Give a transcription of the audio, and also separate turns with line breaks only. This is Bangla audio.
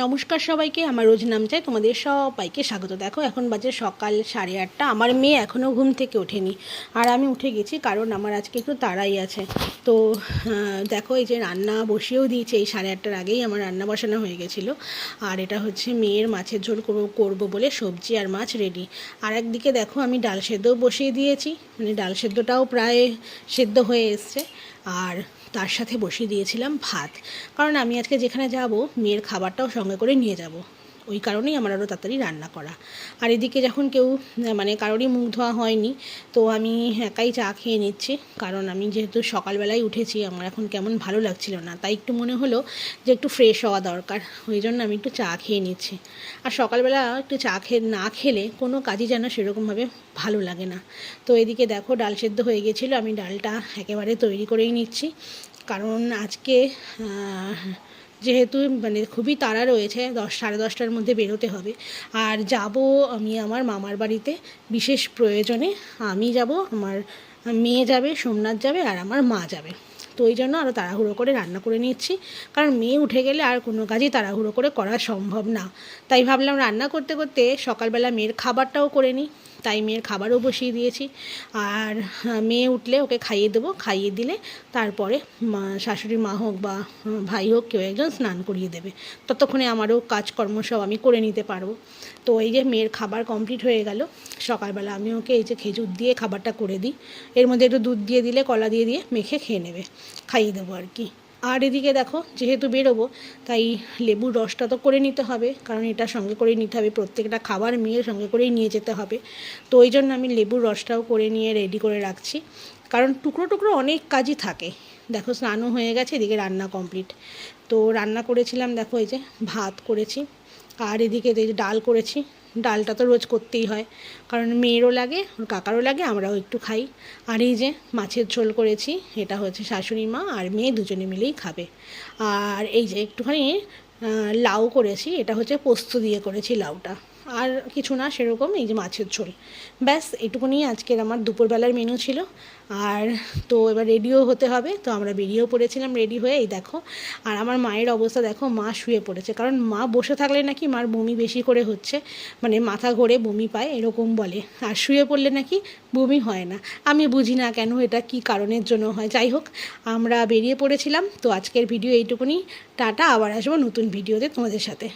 নমস্কার সবাইকে, আমার রোজ নাম চাই তোমাদের সবাইকে স্বাগত। দেখো এখন বাজে সকাল 8:30। আমার মেয়ে এখনও ঘুম থেকে ওঠেনি, আর আমি উঠে গেছি কারণ আমার আজকে একটু তাড়াই আছে। তো দেখো এই যে রান্না বসিয়েও দিয়েছে, এই 8:30টার আগেই আমার রান্না বসানো হয়ে গেছিলো। আর এটা হচ্ছে মেয়ের মাছের ঝোল করবো বলে সবজি আর মাছ রেডি। আর একদিকে দেখো আমি ডাল সেদ্ধও বসিয়ে দিয়েছি, মানে ডাল সেদ্ধটাও প্রায় সেদ্ধ হয়ে এসছে। আর তার সাথে বসিয়ে দিয়েছিলাম ভাত, কারণ আমি আজকে যেখানে যাব মেয়ের খাবারটাও সঙ্গে করে নিয়ে যাব, ওই কারণেই আমার আরও তাড়াতাড়ি রান্না করা। আর এদিকে যখন কেউ মানে কারোরই মুখ ধোয়া হয়নি, তো আমি একাই চা খেয়ে নিচ্ছি, কারণ আমি যেহেতু সকালবেলায় উঠেছি, আমার এখন কেমন ভালো লাগছিল না, তাই একটু মনে হলো যে একটু ফ্রেশ হওয়া দরকার, ওই জন্য আমি একটু চা খেয়ে নিচ্ছি। আর সকালবেলা একটু চা না খেলে কোনো কাজই যেন সেরকমভাবে ভালো লাগে না। তো এদিকে দেখো ডাল সেদ্ধ হয়ে গেছিলো, আমি ডালটা একেবারে তৈরি করেই নিচ্ছি, কারণ আজকে যেহেতু মানে খুবই তাড়া রয়েছে, 10-10:30টার মধ্যে বেরোতে হবে। আর যাব আমি আমার মামার বাড়িতে বিশেষ প্রয়োজনে। আমি যাব, আমার মেয়ে যাবে, সোমনাথ যাবে, আর আমার মা যাবে। তো ওই জন্য আরও তাড়াহুড়ো করে রান্না করে নিচ্ছি, কারণ মেয়ে উঠে গেলে আর কোনো কাজই তাড়াহুড়ো করে করা সম্ভব না। তাই ভাবলাম রান্না করতে করতে সকালবেলা মেয়ের খাবারটাও করে নিই, তাই মেয়ের খাবারও বসিয়ে দিয়েছি। আর মেয়ে উঠলে ওকে খাইয়ে দেবো, খাইয়ে দিলে তারপরে শাশুড়ি মা হোক বা ভাই হোক কেউ একজন স্নান করিয়ে দেবে, ততক্ষণে আমারও কাজকর্ম সব আমি করে নিতে পারবো। তো এই যে মেয়ের খাবার কমপ্লিট হয়ে গেল। সকালবেলা আমি ওকে এই যে খেজুর দিয়ে খাবারটা করে দিই, এর মধ্যে একটু দুধ দিয়ে দিলে, কলা দিয়ে দিয়ে মেখে খেয়ে নেবে, খাইয়ে দেবো আর কি। আর এদিকে দেখো যেহেতু বেরোবো, তাই লেবুর রসটা তো করে নিতে হবে, কারণ এটা সঙ্গে করেই নিতে হবে, প্রত্যেকটা খাবার মেয়ের সঙ্গে করেই নিয়ে যেতে হবে। তো ওই জন্য আমি লেবুর রসটাও করে নিয়ে রেডি করে রাখছি, কারণ টুকরো টুকরো অনেক কাজই থাকে। দেখো স্নানও হয়ে গেছে, এদিকে রান্না কমপ্লিট। তো রান্না করেছিলাম, দেখো এই যে ভাত করেছি, আর এদিকে এই যে ডাল করেছি। ডালটা তো রোজ করতেই হয়, কারণ মেয়েরও লাগে, ওর কাকারও লাগে, আমরাও একটু খাই। আর এই যে মাছের ঝোল করেছি, এটা হচ্ছে শাশুড়ি মা আর মেয়ে দুজনে মিলেই খাবে। আর এই যে একটুখানি লাউ করেছি, এটা হচ্ছে পোস্ত দিয়ে করেছি লাউটা। আর কিছু না সেরকম, এই যে মাছের ঝোল, ব্যাস এটুকুনি আজকের আমার দুপুরবেলার মেনু ছিল। আর তো এবার রেডিও হতে হবে, তো আমরা বেরিয়েও পড়েছিলাম রেডি হয়ে। এই দেখো, আর আমার মায়ের অবস্থা দেখো, মা শুয়ে পড়েছে, কারণ মা বসে থাকলে নাকি মার বমি বেশি করে হচ্ছে, মানে মাথা ঘোরে বমি পায় এরকম বলে, আর শুয়ে পড়লে নাকি বমি হয় না। আমি বুঝি না কেন এটা কী কারণের জন্য হয়। যাই হোক, আমরা বেরিয়ে পড়েছিলাম। তো আজকের ভিডিও এইটুকুনি, টাটা, আবার আসবো নতুন ভিডিওতে তোমাদের সাথে।